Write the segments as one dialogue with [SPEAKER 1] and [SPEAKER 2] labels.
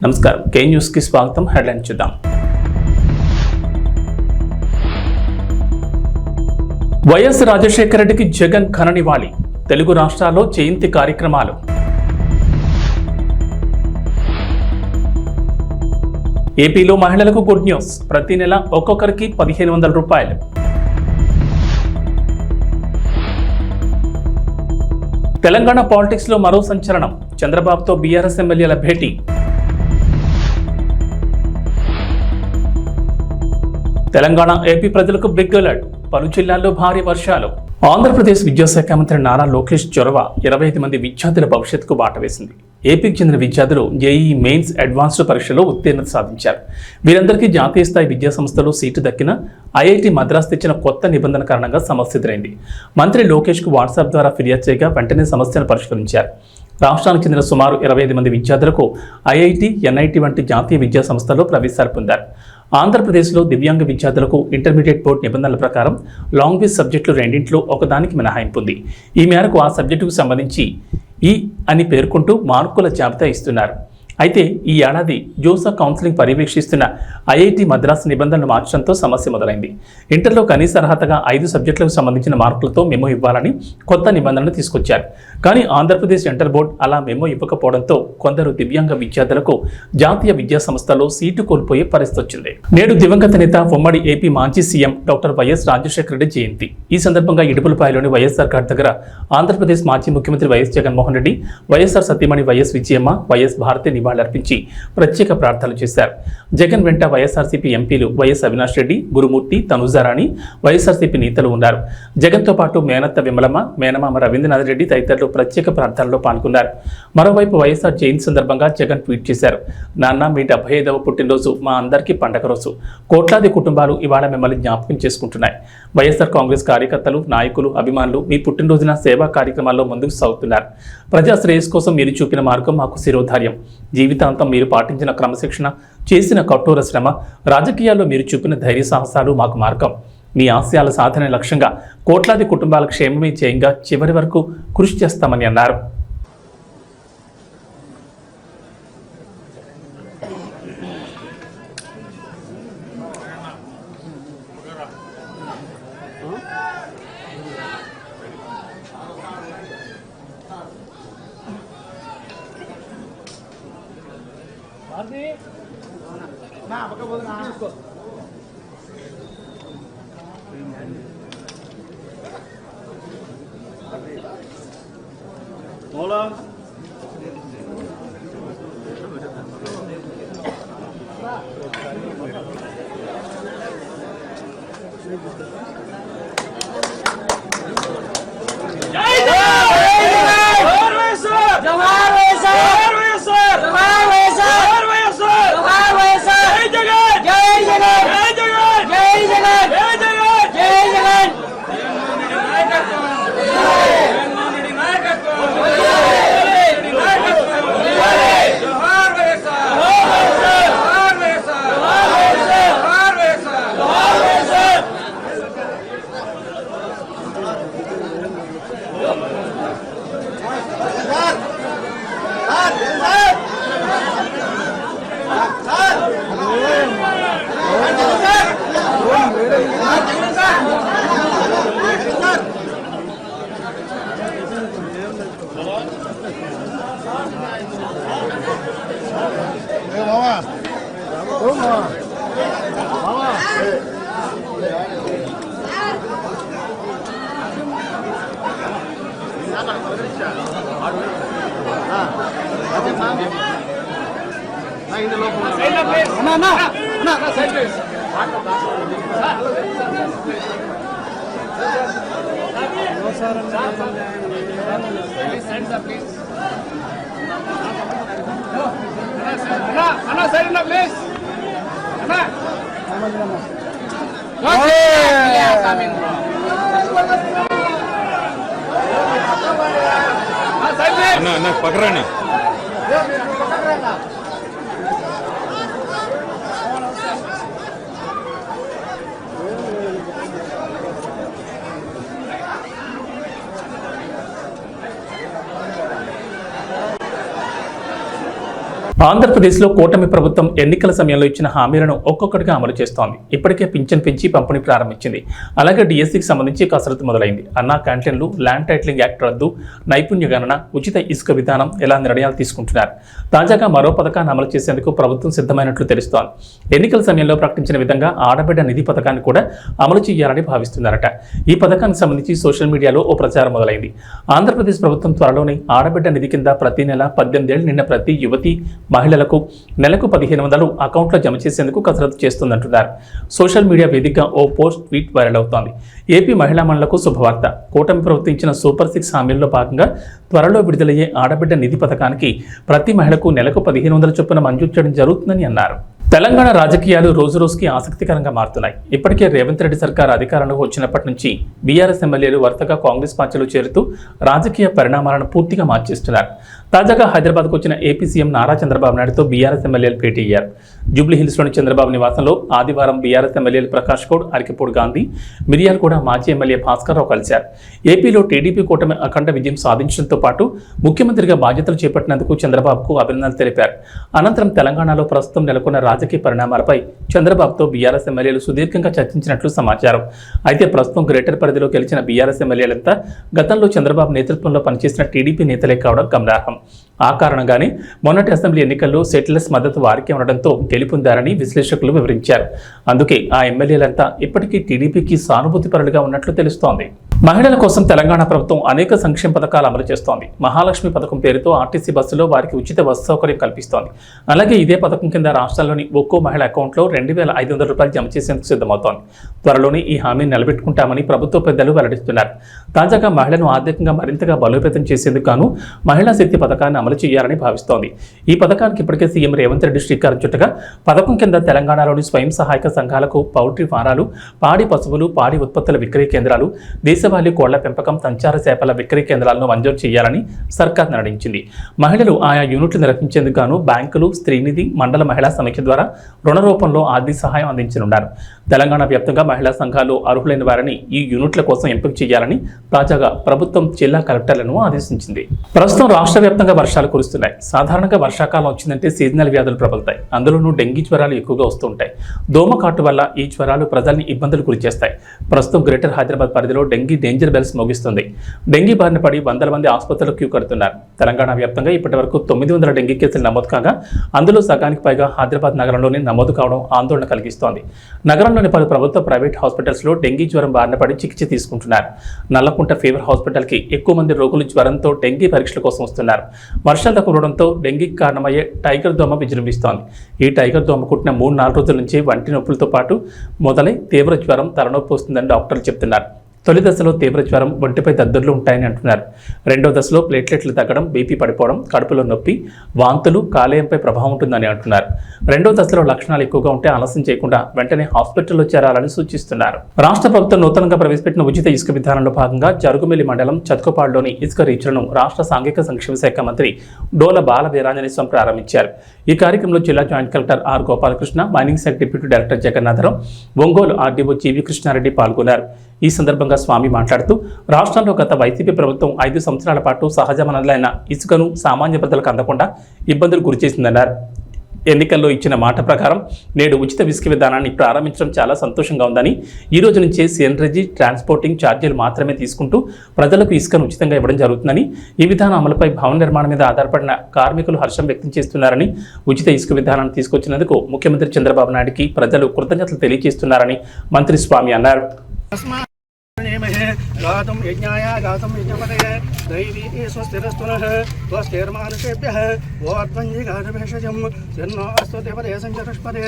[SPEAKER 1] నమస్కారం కే న్యూస్ కి స్వాగతం. హెడ్లైన్ చూద్దాం. వైఎస్ రాజశేఖర రెడ్డికి జగన్ ఘన నివాళి. తెలుగు రాష్ట్రాల్లో జయంతి కార్యక్రమాలు. ఏపీలో మహిళలకు గుడ్ న్యూస్. ప్రతి నెల ఒక్కొక్కరికి 1500 రూపాయలు. తెలంగాణ పాలిటిక్స్ లో మరో సంచలనం. చంద్రబాబుతో బీఆర్ఎస్ ఎమ్మెల్యేల భేటీ. తెలంగాణ ఏపీ ప్రజలకు బిగ్ అలర్ట్. పలు జిల్లాల్లో భారీ వర్షాలు. ఆంధ్రప్రదేశ్ విద్యాశాఖ మంత్రి నారా లోకేష్ చొరవ 25 మంది విద్యార్థుల భవిష్యత్తుకు బాట వేసింది. ఏపీకి చెందిన విద్యార్థులు జేఈఈ మెయిన్స్ అడ్వాన్స్డ్ పరీక్షలో ఉత్తీర్ణత సాధించారు. వీరందరికీ జాతీయ స్థాయి విద్యా సంస్థలో సీటు దక్కిన ఐఐటి మద్రాస్ తెచ్చిన కొత్త నిబంధన కారణంగా సమస్య ఎదురైంది. మంత్రి లోకేష్కు వాట్సాప్ ద్వారా ఫిర్యాదు చేయగా వెంటనే సమస్యను పరిష్కరించారు. రాష్ట్రానికి చెందిన సుమారు 25 మంది విద్యార్థులకు ఐఐటి, ఎన్ఐటి వంటి జాతీయ విద్యా సంస్థల్లో ప్రవేశాలు పొందారు. ఆంధ్రప్రదేశ్లో దివ్యాంగ విద్యార్థులకు ఇంటర్మీడియట్ బోర్డు నిబంధనల ప్రకారం లాంగ్వేజ్ సబ్జెక్టులు రెండింటిలో ఒకదానికి మినహాయింపు ఉంది. ఈ మేరకు ఆ సబ్జెక్టుకు సంబంధించి ఈ అని పేర్కొంటూ మార్కుల జాబితా ఇస్తున్నారు. అయితే ఈ ఏడాది జోసా కౌన్సిలింగ్ పర్యవేక్షిస్తున్న ఐఐటి మద్రాస్ నిబంధనలు మార్చడంతో సమస్య మొదలైంది. ఇంటర్లో కనీస అర్హతగా 5 సబ్జెక్టులకు సంబంధించిన మార్కులతో మెమో ఇవ్వాలని కొత్త నిబంధనలు తీసుకొచ్చారు. కానీ ఆంధ్రప్రదేశ్ ఇంటర్ బోర్డు అలా మెమో ఇవ్వకపోవడంతో కొందరు దివ్యాంగ విద్యార్థులకు జాతీయ విద్యా సంస్థలో సీటు కోల్పోయే పరిస్థితి వచ్చింది. నేడు దివంగత నేత ఉమ్మడి ఏపీ మాజీ CM doctor YS Rajasekhara Reddy జయంతి. ఈ సందర్భంగా ఇడుపులపాయలోని వైఎస్ఆర్ ఘాట్ దగ్గర ఆంధ్రప్రదేశ్ మాజీ ముఖ్యమంత్రి వైఎస్ జగన్మోహన్ రెడ్డి, వైఎస్ఆర్ సతీమణి వైఎస్ విజయమ్మ, వైఎస్ భారతి అర్పించి ప్రత్యేక ప్రార్థనలు చేశారు. జగన్ వెంట వైఎస్ఆర్సీపీ ఎంపీలు వైఎస్ అవినాష్ రెడ్డి, గురుమూర్తి, తనుజారాణి, వైఎస్ఆర్సీపీ నేతలు ఉన్నారు. జగన్తో పాటు మేనత్త విమలమ్మ, మేనమామ రవీంద్రనాథ్ రెడ్డి తదితరులు ప్రత్యేక ప్రార్థనలో పాల్గొన్నారు. మరోవైపు వైఎస్ఆర్ జయంతి సందర్భంగా జగన్ ట్వీట్ చేశారు. నాన్న, మీ 75వ పుట్టినరోజు మా అందరికీ పండగ రోజు. కోట్లాది కుటుంబాలు ఇవాళ మిమ్మల్ని జ్ఞాపకం చేసుకుంటున్నాయి. వైఎస్ఆర్ కాంగ్రెస్ కార్యకర్తలు, నాయకులు, అభిమానులు మీ పుట్టినరోజున సేవా కార్యక్రమాల్లో ముందుకు సాగుతున్నారు. ప్రజా శ్రేయస్ కోసం మీరు చూపిన మార్గం మాకు శిరోధార్యం. జీవితాంతం మీరు పాటించిన క్రమశిక్షణ, చేసిన కఠోర శ్రమ, రాజకీయాల్లో మీరు చూపిన ధైర్య సాహసాలు మాకు మార్గం. మీ ఆశయాల సాధన లక్ష్యంగా కోట్లాది కుటుంబాల క్షేమమే చేయంగా చివరి వరకు కృషి చేస్తామని అన్నారు.
[SPEAKER 2] పక్కరాని
[SPEAKER 1] ఆంధ్రప్రదేశ్లో కూటమి ప్రభుత్వం ఎన్నికల సమయంలో ఇచ్చిన హామీలను ఒక్కొక్కటిగా అమలు చేస్తోంది. ఇప్పటికే పింఛన్ పెంచి పంపిణీ ప్రారంభించింది. అలాగే డిఎస్సికి సంబంధించి కసరత్తు మొదలైంది. అన్నా క్యాంటీన్లు, ల్యాండ్ టైటిలింగ్ యాక్ట్ రద్దు, నైపుణ్య గణన, ఉచిత ఇసుక విధానం ఇలా నిర్ణయాలు తీసుకుంటున్నారు. తాజాగా మరో పథకాన్ని అమలు చేసేందుకు ప్రభుత్వం సిద్ధమైనట్లు తెలుస్తోంది. ఎన్నికల సమయంలో ప్రకటించిన విధంగా ఆడబిడ్డ నిధి పథకాన్ని కూడా అమలు చేయాలని భావిస్తున్నారట. ఈ పథకానికి సంబంధించి సోషల్ మీడియాలో ఓ ప్రచారం మొదలైంది. ఆంధ్రప్రదేశ్ ప్రభుత్వం త్వరలోనే ఆడబిడ్డ నిధి కింద ప్రతి నెల 18 ఏళ్లు నిన్న ప్రతి యువతి మహిళలకు నెలకు 1500 అకౌంట్లో జమ చేసేందుకు కసరత్తు చేస్తుందంటున్నారు. సోషల్ మీడియా వేదికగా ఓ పోస్ట్ ట్వీట్ వైరల్ అవుతోంది. ఏపీ మహిళా మనులకు శుభవార్త. కూటమి ప్రభుత్వం ఇచ్చిన సూపర్ 6 హామీల్లో భాగంగా త్వరలో విడుదలయ్యే ఆడబిడ్డ నిధి పథకానికి ప్రతి మహిళకు నెలకు 1500 చొప్పున మంజూరు చేయడం జరుగుతుందని అన్నారు. తెలంగాణ రాజకీయాలు రోజురోజుకి ఆసక్తికరంగా మారుతున్నాయి. ఇప్పటికే రేవంత్ రెడ్డి సర్కార్ అధికారంలోకి వచ్చినప్పటి నుంచి బీఆర్ఎస్ ఎమ్మెల్యేలు వరుసగా కాంగ్రెస్ పార్టీలో చేరుతూ రాజకీయ పరిణామాలను పూర్తిగా మార్చేస్తున్నారు. తాజాగా హైదరాబాద్కు వచ్చిన ఏపీ సీఎం నారా చంద్రబాబు నాయుడుతో బీఆర్ఎస్ ఎమ్మెల్యేలు భేటీ అయ్యారు. జూబ్లీహిల్స్లోని చంద్రబాబు నివాసంలో ఆదివారం బీఆర్ఎస్ ఎమ్మెల్యేలు ప్రకాష్ గౌడ్, అరికెపూడి గాంధీ, మిర్యాలగూడ మాజీ ఎమ్మెల్యే భాస్కర్ రావు కలిశారు. ఏపీలో టీడీపీ కూటమి అఖండ విజయం సాధించడంతో పాటు ముఖ్యమంత్రిగా బాధ్యతలు చేపట్టినందుకు చంద్రబాబుకు అభినందనలు తెలిపారు. అనంతరం తెలంగాణలో ప్రస్తుతం నెలకొన్న రాజకీయ పరిణామాలపై చంద్రబాబుతో బీఆర్ఎస్ ఎమ్మెల్యేలు సుదీర్ఘంగా చర్చించినట్లు సమాచారం. అయితే ప్రస్తుతం గ్రేటర్ పరిధిలో గెలిచిన బీఆర్ఎస్ ఎమ్మెల్యేలంతా గతంలో చంద్రబాబు నేతృత్వంలో పనిచేసిన టీడీపీ నేతలే కావడం గమనార్హం. ఆ కారణంగానే మొన్నటి అసెంబ్లీ ఎన్నికల్లో సెటిలర్స్ మద్దతు వారికి ఉండడంతో గెలుపొందారని విశ్లేషకులు వివరించారు. అందుకే ఆ ఎమ్మెల్యేలంతా ఇప్పటికీ టీడీపీకి సానుభూతిపరులుగా ఉన్నట్లు తెలుస్తోంది. మహిళల కోసం తెలంగాణ ప్రభుత్వం అనేక సంక్షేమ పథకాలు అమలు చేస్తోంది. మహాలక్ష్మి పథకం పేరుతో ఆర్టీసీ బస్సులో వారికి ఉచిత బస్సు సౌకర్యం కల్పిస్తోంది. అలాగే ఇదే పథకం కింద రాష్ట్రాల్లోని ఒక్కో మహిళ అకౌంట్లో 2500 రూపాయలు జమ చేసేందుకు సిద్ధమవుతోంది. త్వరలోనే ఈ హామీని నిలబెట్టుకుంటామని ప్రభుత్వ పెద్దలు వెల్లడిస్తున్నారు. తాజాగా మహిళను ఆర్థికంగా మరింతగా బలోపేతం చేసేందుకు గాను మహిళా శక్తి పథకాన్ని అమలు చేయాలని భావిస్తోంది. ఈ పథకానికి ఇప్పటికే సీఎం రేవంత్ రెడ్డి శ్రీకారం చుట్టగా పథకం కింద తెలంగాణలోని స్వయం సహాయక సంఘాలకు పౌల్ట్రీ ఫారాలు, పాడి పశువులు, పాడి ఉత్పత్తుల విక్రయ కేంద్రాలు, దేశవాళీ కోళ్ల పెంపకం, సంచార చేపల విక్రయ కేంద్రాలను మంజూరు చేయాలని సర్కార్ నిర్ణయించింది. మహిళలు ఆయా యూనిట్లు నిర్వహించేందుకు గాను బ్యాంకులు, స్త్రీనిధి, మండల మహిళా సమైక్య ద్వారా రుణ రూపంలో ఆర్థిక సహాయం అందించనున్నారు. తెలంగాణ వ్యాప్తంగా మహిళా సంఘాలు అర్హులైన వారిని ఈ యూనిట్ల కోసం ఎంపిక చేయాలని తాజాగా ప్రభుత్వం జిల్లా కలెక్టర్లను ఆదేశించింది. ప్రస్తుతం రాష్ట్ర వ్యాప్తంగా వర్షాలు కురుస్తున్నాయి. సాధారణంగా వర్షాకాలం వచ్చిందంటే సీజనల్ వ్యాధులు ప్రబలుతాయి. అందులోనూ డెంగీ జ్వరాలు ఎక్కువగా వస్తుంటాయి. దోమకాటు వల్ల ఈ జ్వరాలు ప్రజల్ని ఇబ్బందులు గురిచేస్తాయి. ప్రస్తుతం గ్రేటర్ హైదరాబాద్ పరిధిలో డెంగీ డేంజర్ బెల్స్ మోగిస్తుంది. డెంగీ బారిన పడి వందల మంది ఆసుపత్రులకు క్యూ కడుతున్నారు. తెలంగాణ వ్యాప్తంగా ఇప్పటివరకు 900 డెంగీ కేసులు నమోదు కాగా అందులో సగానికి పైగా హైదరాబాద్ నగరంలోనే నమోదు కావడం ఆందోళన కలిగిస్తోంది. నగరంలోని పలు ప్రభుత్వ ప్రైవేట్ హాస్పిటల్స్లో డెంగీ జ్వరం బారిన పడి చికిత్స తీసుకుంటున్నారు. నల్లకుంట ఫీవర్ హాస్పిటల్కి ఎక్కువ మంది రోగులు జ్వరంతో డెంగీ పరీక్షల కోసం వస్తున్నారు. వర్షాలు కురవడంతో డెంగీకి కారణమయ్యే టైగర్ దోమ విజృంభిస్తోంది. ఈ టైగర్ దోమ కుట్టిన 3-4 రోజుల నుంచి వంటి నొప్పులతో పాటు మొదలై తీవ్ర జ్వరం, తలనొప్పి వస్తుందని డాక్టర్లు చెప్తున్నారు. తొలి దశలో తీవ్ర జ్వరం, ఒంటిపై దద్దుర్లు ఉంటాయని అంటున్నారు. రెండో దశలో ప్లేట్లెట్లు తగ్గడం, బీపీ పడిపోవడం, కడుపులో నొప్పి, వాంతులు, కాలేయంపై ప్రభావం ఉంటుందని అంటున్నారు. రెండో దశలో లక్షణాలు ఎక్కువగా ఉంటే ఆలస్యం చేయకుండా వెంటనే హాస్పిటల్లో చేరాలని సూచిస్తున్నారు. రాష్ట్ర ప్రభుత్వం నూతనంగా ప్రవేశపెట్టిన ఉచిత ఇసుక విధానంలో భాగంగా జరుగుమిల్లి మండలం చతుకపాడులోని ఇసుక రీచ్లను రాష్ట్ర సాంఘిక సంక్షేమ శాఖ మంత్రి డోల బాల వీరాంజనేయ స్వామి ప్రారంభించారు. ఈ కార్యక్రమంలో జిల్లా joint collector R Gopalakrishna, mining శాఖ deputy director Jagannatharao, Ongole RDO GV Krishnareddy పాల్గొన్నారు. ఈ సందర్భంగా స్వామి మాట్లాడుతూ రాష్ట్రంలో గత వైసీపీ ప్రభుత్వం 5 సంవత్సరాల పాటు సహజ వనరులైన ఇసుకను సామాన్య ప్రజలకు అందకుండా ఇబ్బందులు గురిచేసిందన్నారు. ఎన్నికల్లో ఇచ్చిన మాట ప్రకారం నేడు ఉచిత ఇసుక విధానాన్ని ప్రారంభించడం చాలా సంతోషంగా ఉందని, ఈ రోజు నుంచే సిఎన్జి ట్రాన్స్పోర్టింగ్ ఛార్జీలు మాత్రమే తీసుకుంటూ ప్రజలకు ఇసుకను ఉచితంగా ఇవ్వడం జరుగుతుందని, ఈ విధానం అమలుపై భవన నిర్మాణం మీద ఆధారపడిన కార్మికులు హర్షం వ్యక్తం చేస్తున్నారని, ఉచిత ఇసుక విధానాన్ని తీసుకొచ్చినందుకు ముఖ్యమంత్రి చంద్రబాబు నాయుడుకి ప్రజలు కృతజ్ఞతలు తెలియజేస్తున్నారని మంత్రి స్వామి అన్నారు.
[SPEAKER 2] गातुं यज्ञाय गातुं यज्ञपतये दैवी स्वस्तिरस्तुनः स्वस्तिर्मानुषेभ्यः ओर्ध्वञ्जिगारभेषजं सिन्नो अस्तु देवदे सञ्चतुष्पदे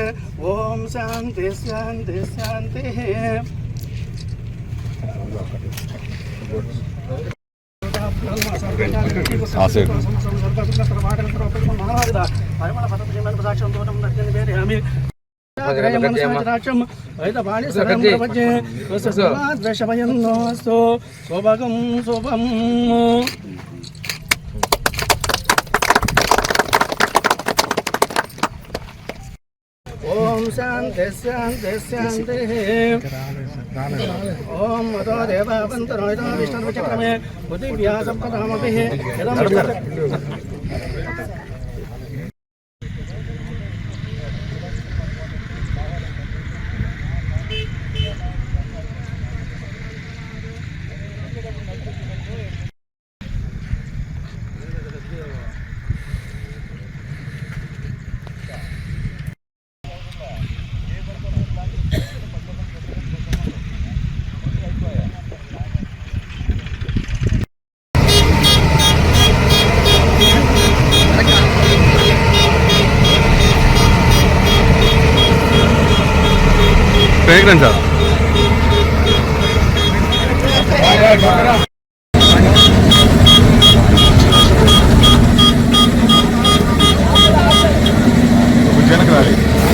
[SPEAKER 2] ॐ शान्ति शान्ति शान्तिः। శోభగం శోభం ఓం శాంతి శాంతి శాంతి ఓం మతో దేవావంతరో విష్ణుర్వచక్రమే బుద్ధివ్యాసం పదామపి
[SPEAKER 3] పైకి సార్.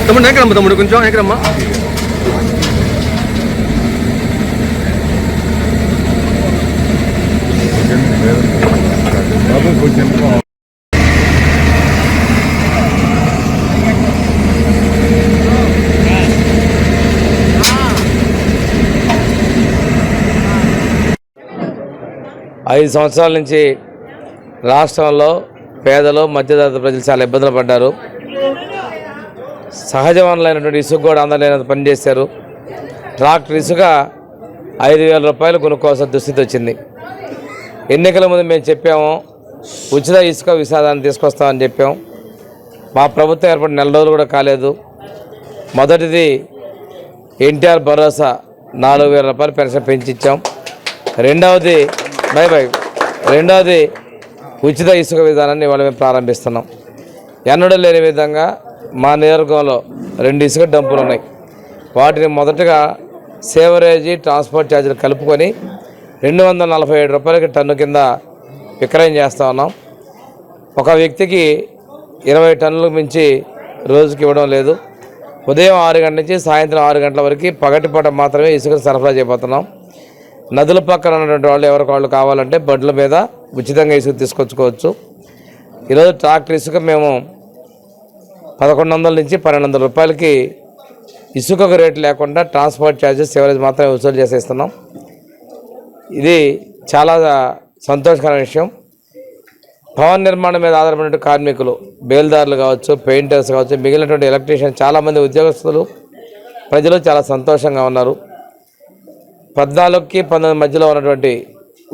[SPEAKER 3] తమ్ముడు ఎక్కడమ్మా, తమ్ముడు కొంచెం ఎక్కడమ్మా.
[SPEAKER 4] ఐదు సంవత్సరాల నుంచి రాష్ట్రంలో పేదలు మధ్యతరగతి ప్రజలు చాలా ఇబ్బందులు పడ్డారు. సహజ వనరులైనటువంటి ఇసుక కూడా అందలేనంత పనిచేశారు. ట్రాక్టర్ ఇసుక 5,000 రూపాయలు కొనుక్కోవాల్సిన దుస్థితి వచ్చింది. ఎన్నికల ముందు మేము చెప్పాము, ఉచిత ఇసుక విధానాన్ని తీసుకొస్తామని చెప్పాం. మా ప్రభుత్వం ఏర్పడి 4 రోజులు కూడా కాలేదు. మొదటిది ఎన్టీఆర్ భరోసా 4,000 రూపాయలు పెన్షన్ పెంచిచ్చాం. రెండవది ఉచిత ఇసుక విధానాన్ని ఇవాళ మేము ప్రారంభిస్తున్నాం. ఎన్నడూ లేని విధంగా మా నియోజకవర్గంలో 2 ఇసుక డంపులు ఉన్నాయి. వాటిని మొదటగా సేవరేజీ ట్రాన్స్పోర్ట్ ఛార్జీలు కలుపుకొని 247 రూపాయలకి టన్ను కింద విక్రయం చేస్తూ ఉన్నాం. ఒక వ్యక్తికి 20 టన్నులకు మించి రోజుకి ఇవ్వడం లేదు. ఉదయం 6 గంటల నుంచి సాయంత్రం 6 గంటల వరకు పగటిపూట మాత్రమే ఇసుకను సరఫరా చేయబోతున్నాం. నదుల పక్కన ఉన్నటువంటి వాళ్ళు ఎవరికి వాళ్ళు కావాలంటే బండ్ల మీద ఉచితంగా ఇసుక తీసుకొచ్చుకోవచ్చు. ఈరోజు ట్రాక్టర్ ఇసుక మేము 1,100 నుంచి 1,200 రూపాయలకి ఇసుకకు రేటు లేకుండా ట్రాన్స్పోర్ట్ ఛార్జెస్ ఎవరైతే మాత్రమే వసూలు చేసేస్తున్నాం. ఇది చాలా సంతోషకరమైన విషయం. భవన నిర్మాణం మీద ఆధారపడిన కార్మికులు, బేల్దారులు కావచ్చు, పెయింటర్స్ కావచ్చు, మిగిలినటువంటి ఎలక్ట్రీషియన్ చాలామంది ఉద్యోగస్తులు ప్రజలు చాలా సంతోషంగా ఉన్నారు. 14కి 19 మధ్యలో ఉన్నటువంటి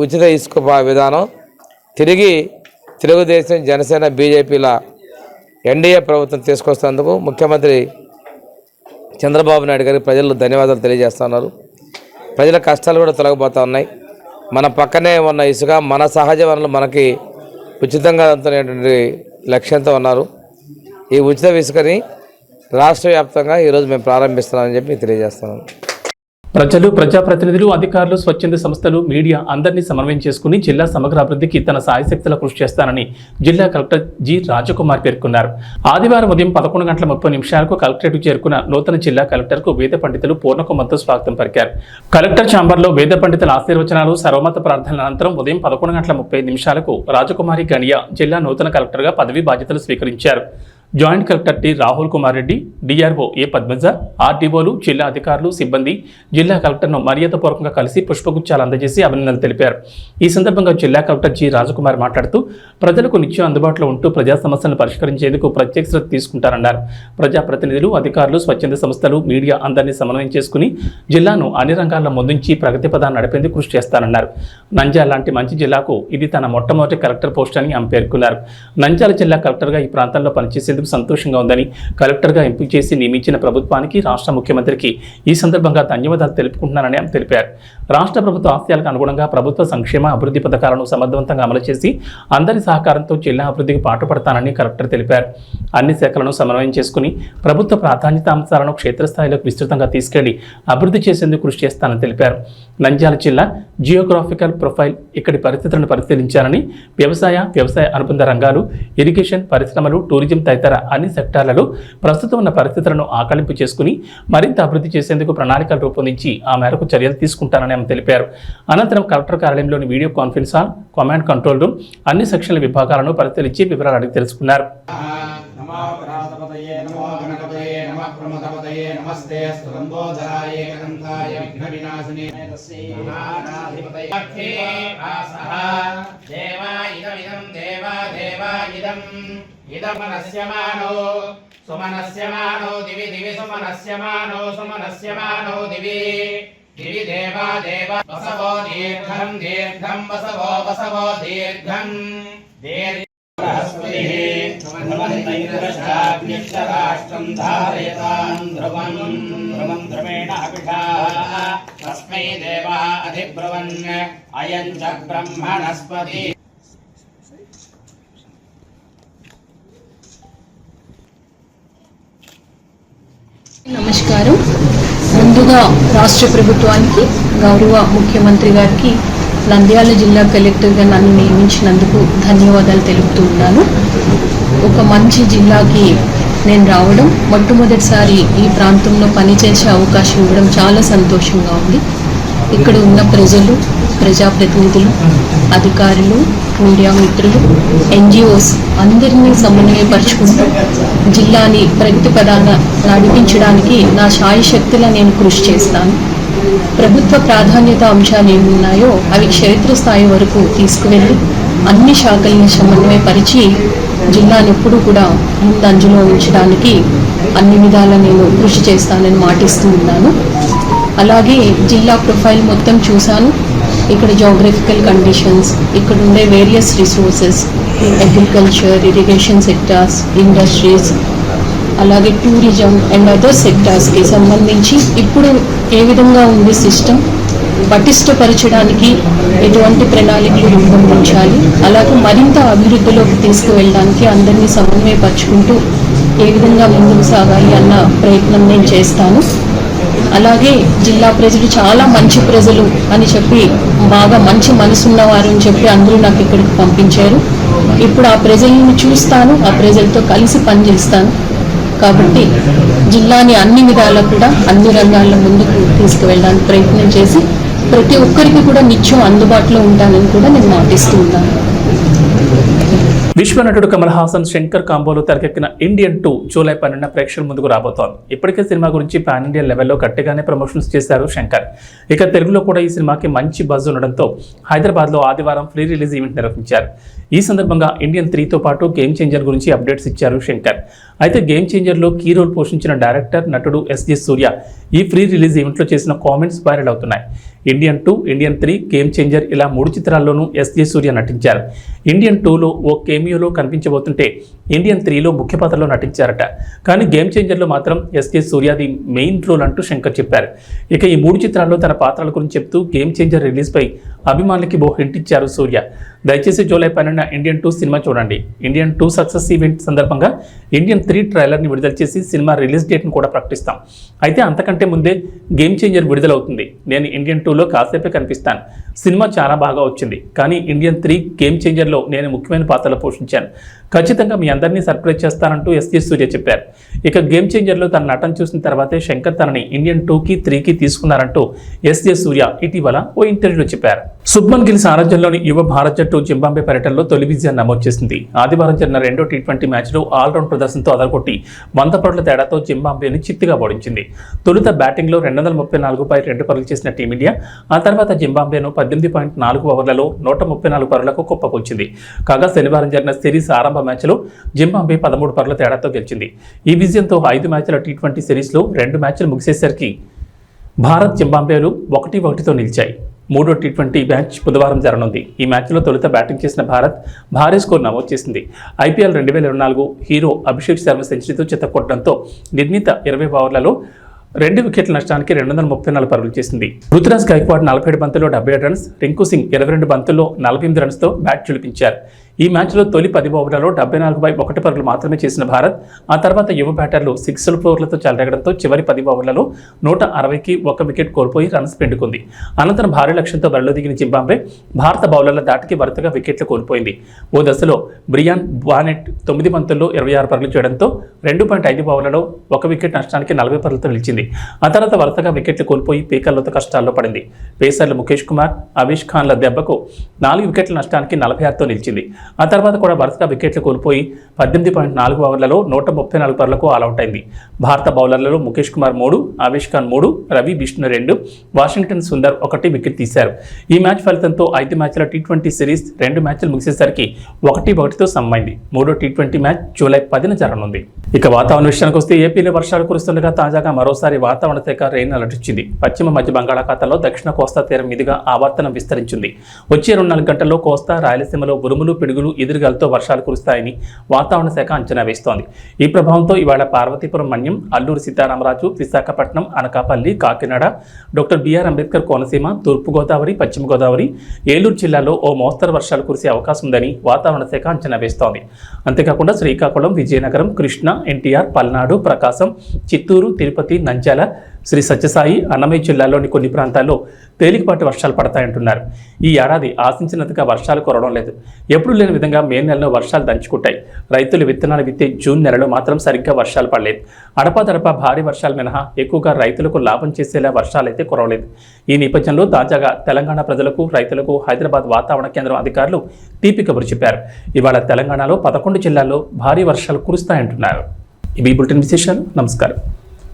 [SPEAKER 4] ఉచిత ఇసుక విధానం తిరిగి తెలుగుదేశం, జనసేన, బీజేపీల ఎన్డీఏ ప్రభుత్వం తీసుకొస్తున్నందుకు ముఖ్యమంత్రి చంద్రబాబు నాయుడు గారికి ప్రజలు ధన్యవాదాలు తెలియజేస్తున్నారు. ప్రజల కష్టాలు కూడా తొలగిపోతూ ఉన్నాయి. మన పక్కనే ఉన్న ఇసుక మన సహజ వనరులు మనకి ఉచితంగా అందుతున్నటువంటి లక్ష్యంతో ఉన్నారు. ఈ ఉచిత ఇసుకని రాష్ట్ర వ్యాప్తంగా ఈరోజు మేము ప్రారంభిస్తున్నామని చెప్పి తెలియజేస్తున్నాను.
[SPEAKER 1] ప్రజలు, ప్రజాప్రతినిధులు, అధికారులు, స్వచ్ఛంద సంస్థలు, మీడియా అందరినీ సమన్వయం చేసుకుని జిల్లా సమగ్ర అభివృద్ధికి తన సాయశక్తుల కృషి చేస్తానని జిల్లా కలెక్టర్ జి రాజకుమార్ పేర్కొన్నారు. ఆదివారం ఉదయం 11:30 కలెక్టరేట్ చేరుకున్న నూతన జిల్లా కలెక్టర్కు వేద పండితులు పూర్ణకుంభంతో స్వాగతం పలికారు. కలెక్టర్ ఛాంబర్లో వేద పండితుల ఆశీర్వచనాలు, సర్వమత ప్రార్థనల అనంతరం ఉదయం 11:30 రాజకుమారి గణియా జిల్లా నూతన కలెక్టర్గా పదవీ బాధ్యతలు స్వీకరించారు. Joint collector T Rahul Kumar Reddy, DRO A Padmaja, ఆర్డీఓలు, జిల్లా అధికారులు, సిబ్బంది జిల్లా కలెక్టర్ను మర్యాదపూర్వకంగా కలిసి పుష్పగుచ్చాలు అందజేసి అభినందనలు తెలిపారు. ఈ సందర్భంగా జిల్లా కలెక్టర్ జి రాజకుమార్ మాట్లాడుతూ ప్రజలకు నిత్యం అందుబాటులో ఉంటూ ప్రజా సమస్యలను పరిష్కరించేందుకు ప్రత్యేక శ్రద్ధ తీసుకుంటారన్నారు. ప్రజాప్రతినిధులు, అధికారులు, స్వచ్ఛంద సంస్థలు, మీడియా అందరినీ సమన్వయం చేసుకుని జిల్లాను అన్ని రంగాల్లో ముందుంచి ప్రగతి పదాన్ని నడిపేందుకు కృషి చేస్తారన్నారు. నంద్యాల లాంటి మంచి జిల్లాకు ఇది తన మొట్టమొదటి కలెక్టర్ పోస్ట్ అని ఆమె పేర్కొన్నారు. నంద్యాల జిల్లా కలెక్టర్గా ఈ ప్రాంతంలో పనిచేసేందుకు సంతోషంగా ఉందని, కలెక్టర్గా ఎంపిక చేసి నియమించిన ప్రభుత్వానికి, రాష్ట్ర ముఖ్యమంత్రికి ఈ సందర్భంగా ధన్యవాదాలు తెలుపుకుంటున్నానని ఆమె తెలిపారు. రాష్ట్ర ప్రభుత్వ ఆశయాలకు అనుగుణంగా ప్రభుత్వ సంక్షేమ అభివృద్ధి పథకాలను సమర్థవంతంగా అమలు చేసి అందరి సహకారంతో జిల్లా అభివృద్ధికి పాటుపడతానని కలెక్టర్ తెలిపారు. అన్ని శాఖలను సమన్వయం చేసుకుని ప్రభుత్వ ప్రాధాన్యత అంశాలను క్షేత్రస్థాయిలోకి విస్తృతంగా తీసుకెళ్లి అభివృద్ధి చేసేందుకు కృషి చేస్తానని తెలిపారు. నంద్యాల జిల్లా జియోగ్రాఫికల్ ప్రొఫైల్, ఇక్కడి పరిస్థితులను పరిశీలించాలని, వ్యవసాయ అనుబంధ రంగాలు, ఇరిగేషన్, పరిశ్రమలు, టూరిజం తదితర అన్ని సెక్టార్లలో ప్రస్తుతం ఉన్న పరిస్థితులను ఆకలింపు చేసుకుని మరింత అభివృద్ధి చేసేందుకు ప్రణాళికలు రూపొందించి ఆ మేరకు చర్యలు తీసుకుంటానని ఆమె తెలిపారు. అనంతరం కలెక్టర్ కార్యాలయంలోని video conference hall, command control room, అన్ని సెక్షన్ల విభాగాలను పరిశీలించి వివరాలు అడిగి తెలుసుకున్నారు.
[SPEAKER 5] ఇదమనస్యమానో సుమనస్యమానో దివి దివి సుమనస్యమానో సుమనస్యమానో దివి దివి దేవా దేవ వసవో దీర్ఘం దీర్ఘం వసవో వసవో దీర్ఘం రాష్ట్రం ధారయతాం ధ్రువం ధ్రువం ధ్రువేణ అభిషా తస్మై దేవా అధిబ్రువన్ అయం చ బ్రహ్మణస్పతి.
[SPEAKER 6] నమస్కారం. ముందు
[SPEAKER 3] ముందుగా రాష్ట్ర ప్రభుత్వానికి, గౌరవ ముఖ్యమంత్రి గారికి, నంద్యాల జిల్లా కలెక్టర్గా నన్ను నియమించినందుకు ధన్యవాదాలు తెలుపుతూ ఉన్నాను. ఒక మంచి జిల్లాకి నేను రావడం, మొట్టమొదటిసారి ఈ ప్రాంతంలో పనిచేసే అవకాశం ఇవ్వడం చాలా సంతోషంగా ఉంది. ఇక్కడ ఉన్న ప్రజలు, ప్రజాప్రతినిధులు, అధికారులు, మీడియా మిత్రులు, NGOs అందరినీ సమన్వయపరుచుకుంటూ జిల్లాని ప్రగతి పదాన నడిపించడానికి నా శాయశక్తిలా నేను కృషి చేస్తాను. ప్రభుత్వ ప్రాధాన్యత అంశాలు ఏమున్నాయో అవి క్షేత్రస్థాయి వరకు తీసుకువెళ్ళి అన్ని శాఖల్ని సమన్వయపరిచి జిల్లాను ఎప్పుడూ కూడా ముందంజలో ఉంచడానికి అన్ని విధాలా నేను కృషి చేస్తానని మాటిస్తూ ఉన్నాను. అలాగే జిల్లా ప్రొఫైల్ మొత్తం చూశాను. ఇక్కడ జోగ్రఫికల్ కండిషన్స్, ఇక్కడ ఉండే various resources, agriculture, irrigation sectors, industries, అలాగే టూరిజం అండ్ అదర్ సెక్టార్స్కి సంబంధించి ఇప్పుడు ఏ విధంగా ఉంది సిస్టమ్, పటిష్టపరచడానికి ఎటువంటి ప్రణాళికలు రూపొందించాలి, అలాగే మరింత అభివృద్ధిలోకి తీసుకువెళ్ళడానికి అందరినీ సమన్వయపరుచుకుంటూ ఏ విధంగా ముందుకు సాగాలి అన్న ప్రయత్నం నేను చేస్తాను. అలాగే జిల్లా ప్రజలు చాలా మంచి ప్రజలు అని చెప్పి, బాగా మంచి మనసున్నవారు అని చెప్పి అందరూ నాకు ఇక్కడికి పంపించారు. ఇప్పుడు ఆ ప్రజలను చూస్తాను, ఆ ప్రజలతో కలిసి పనిచేస్తాను. కాబట్టి జిల్లాని అన్ని విధాలా కూడా అన్ని రంగాల్లో ముందుకు తీసుకువెళ్ళడానికి ప్రయత్నం చేసి ప్రతి ఒక్కరికి కూడా నిత్యం అందుబాటులో ఉంటానని కూడా నేను మాటిస్తూ ఉంటాను.
[SPEAKER 1] విశ్వనటుడు కమల్ హాసన్ శంకర్ కాంబోలో తెరకెక్కిన ఇండియన్ 2 జూలై 12 ప్రేక్షకుల ముందుకు రాబోతోంది. ఇప్పటికే సినిమా గురించి పాన్ ఇండియా లెవెల్లో గట్టిగానే ప్రమోషన్స్ చేశారు శంకర్. ఇక తెలుగులో కూడా ఈ సినిమాకి మంచి బజ్ ఉండడంతో హైదరాబాద్లో ఆదివారం ప్రీ రిలీజ్ ఈవెంట్ నిర్వహించారు. ఈ సందర్భంగా ఇండియన్ 3తో పాటు గేమ్ చేంజర్ గురించి అప్డేట్స్ ఇచ్చారు శంకర్. అయితే గేమ్ చేంజర్లో కీ రోల్ పోషించిన డైరెక్టర్, నటుడు SJ సూర్య ఈ ప్రీ రిలీజ్ ఈవెంట్లో చేసిన కామెంట్స్ వైరల్ అవుతున్నాయి. ఇండియన్ 2, ఇండియన్ 3, గేమ్ చేంజర్ ఇలా 3 చిత్రాల్లోనూ SJ సూర్య నటించారు. ఇండియన్ 2లో ఓ కేమియోలో కనిపించబోతుంటే ఇండియన్ 3లో ముఖ్య పాత్రలో నటించారట. కానీ గేమ్ చేంజర్లో మాత్రం SJ సూర్యది మెయిన్ రోల్ అంటూ శంకర్ చెప్పారు. ఇక ఈ 3 చిత్రాల్లో తన పాత్రల గురించి చెప్తూ గేమ్ చేంజర్ రిలీజ్పై అభిమానులకి ఓ హింట్ ఇచ్చారు సూర్య. దయచేసి జూలై 12 ఇండియన్ 2 సినిమా చూడండి. ఇండియన్ 2 సక్సెస్ ఈవెంట్ సందర్భంగా ఇండియన్ 3 ట్రైలర్ని విడుదల చేసి సినిమా రిలీజ్ డేట్ను కూడా ప్రకటిస్తాం. అయితే అంతకంటే ముందే గేమ్ చేంజర్ విడుదలవుతుంది. నేను ఇండియన్ 2లో కాసేపే కనిపిస్తాను. సినిమా చాలా బాగా వచ్చింది, కానీ ఇండియన్ 3 గేమ్ చేంజర్లో నేను ముఖ్యమైన పాత్రలో పోషించాను. ఖచ్చితంగా మీ అందరినీ సర్ప్రైజ్ చేస్తానంటూ SJ సూర్య చెప్పారు. ఇక గేమ్ చేంజర్లో తన నటన చూసిన తర్వాతే శంకర్ తనని ఇండియన్ 2కి 3కి తీసుకున్నారంటూ SJ సూర్య ఇటీవల ఓ ఇంటర్వ్యూలో చెప్పారు. శుభ్మన్ గిల్ సారథ్యంలోని యువ భారత్ జట్టు జింబాబ్వే పర్యటనలో తొలి విజయాన్ని నమోదు చేసింది. ఆదివారం జరిగిన 2వ T20 మ్యాచ్లో ఆల్రౌండ్ ప్రదర్శనతో అదరగొట్టి 100 పరుగుల తేడాతో జింబాబ్వేని చిత్తుగా ఓడించింది. తొలుత బ్యాటింగ్లో 234 పరుగులు చేసిన టీమిండియా ఆ తర్వాత జింబాబ్వేను 18.4 ఓవర్లలో 134 పరుగులకు కుప్పకూల్చింది. కాగా శనివారం జరిగిన సిరీస్ ఆరంభ మ్యాచ్లో జింబాబ్వే 13 పరుగుల తేడాతో గెలిచింది. ఈ విజయంతో 5 మ్యాచ్ల T20 సిరీస్లో 2 మ్యాచ్లు ముగిసేసరికి భారత్, జింబాబ్వేలు 1-1తో నిలిచాయి. 3వ T20 మ్యాచ్ బుధవారం జరగనుంది. ఈ మ్యాచ్లో తొలుత బ్యాటింగ్ చేసిన భారత్ భారీ స్కోర్ నమోదు చేసింది. IPL 2024 హీరో అభిషేక్ శర్మ సెంచరీతో చిత్తకొట్టడంతో నిర్ణీత 20 ఓవర్లలో 2 వికెట్ల నష్టానికి 234 పరుగులు చేసింది. రుతురాజ్ గైక్వాడ్ 47 బంతుల్లో 77 రన్స్, రింకు సింగ్ 22 బంతుల్లో 48 రన్స్తో బ్యాట్ చులిపించారు. ఈ మ్యాచ్లో తొలి 10 ఓవర్లలో 74/1 పరుగులు మాత్రమే చేసిన భారత్ ఆ తర్వాత యువ బ్యాటర్లు 6 ఓవర్లతో చెలరేగడంతో చివరి 10 ఓవర్లలో 160కి 1 వికెట్ కోల్పోయి రన్స్ పెండుకుంది. అనంతరం భారీ లక్ష్యంతో బరిలో దిగిన జింబాబ్వే భారత బౌలర్ల దాటికి వరుసగా వికెట్లు కోల్పోయింది. ఓ దశలో బ్రియాన్ బానెట్ 9 బంతుల్లో 26 పరుగులు చేయడంతో 2.5 ఓవర్లలో 1 వికెట్ నష్టానికి 40 పరుగులతో నిలిచింది. ఆ తర్వాత వరుసగా వికెట్లు కోల్పోయి పీకర్లతో కష్టాల్లో పడింది. పేసర్లు ముఖేష్ కుమార్, అవిష్ ఖాన్ల దెబ్బకు 4 వికెట్ల నష్టానికి 46తో నిలిచింది. ఆ తర్వాత కూడా వరుసగా వికెట్లు కోల్పోయి 18.4 ఓవర్లలో 134 పరుగులకు ఆల్అౌట్ అయింది. భారత బౌలర్లలో ముఖేష్ కుమార్ 3, అవిష్ ఖాన్ 3, రవి బిష్ణు 2, వాషింగ్టన్ సుందర్ 1 వికెట్ తీశారు. ఈ మ్యాచ్ ఫలితంతో 5 మ్యాచ్ల T20 సిరీస్ 2 మ్యాచ్లు ముగిసేసరికి 1-1తో సమమైంది. 3వ T20 మ్యాచ్ జూలై 10న జరగనుంది. ఇక వాతావరణ విషయానికి వస్తే ఏపీలో వర్షాలు కురుస్తుండగా తాజాగా మరోసారి వాతావరణ శాఖ రెయిన్ అలర్ట్ ఇచ్చింది. పశ్చిమ మధ్య బంగాళాఖాతంలో దక్షిణ కోస్తా తీరం మీదుగా ఆవర్తనం విస్తరించింది. వచ్చే 24 గంటల్లో కోస్తా, రాయలసీమలో ఉరుములు, పిడుగులు, ఎదురుగాలతో వర్షాలు కురుస్తాయని వాతావరణ శాఖ అంచనా వేస్తోంది. ఈ ప్రభావంతో ఇవాళ పార్వతీపురం మన్యం, అల్లూరు సీతారామరాజు, విశాఖపట్నం, అనకాపల్లి, కాకినాడ, డాక్టర్ బిఆర్ అంబేద్కర్ కోనసీమ, తూర్పుగోదావరి, పశ్చిమ గోదావరి, ఏలూరు జిల్లాలో ఓ మోస్తరు వర్షాలు కురిసే అవకాశం ఉందని వాతావరణ శాఖ అంచనా వేస్తోంది. అంతేకాకుండా శ్రీకాకుళం, విజయనగరం, కృష్ణా, NTR, పల్నాడు, ప్రకాశం, చిత్తూరు, తిరుపతి, నంద్యాల, శ్రీ సత్యసాయి అన్నమయ్య జిల్లాలోని కొన్ని ప్రాంతాల్లో తేలికపాటి వర్షాలు పడతాయంటున్నారు. ఈ ఏడాది ఆశించినంతగా వర్షాలు కురవడం లేదు. ఎప్పుడు లేని విధంగా మే నెలలో వర్షాలు దంచుకుంటాయి. రైతులు విత్తనాలు విత్తే జూన్ నెలలో మాత్రం సరిగ్గా వర్షాలు పడలేదు. అడపాదడపా భారీ వర్షాలు మినహా ఎక్కువగా రైతులకు లాభం చేసేలా వర్షాలైతే కురవలేదు. ఈ నేపథ్యంలో తాజాగా తెలంగాణ ప్రజలకు, రైతులకు హైదరాబాద్ వాతావరణ కేంద్రం అధికారులు తీపి కబురు చెప్పారు. ఇవాళ తెలంగాణలో 11 జిల్లాల్లో భారీ వర్షాలు కురుస్తాయంటున్నారు. ఇవి బులెటిన్ విశేషాలు. నమస్కారం.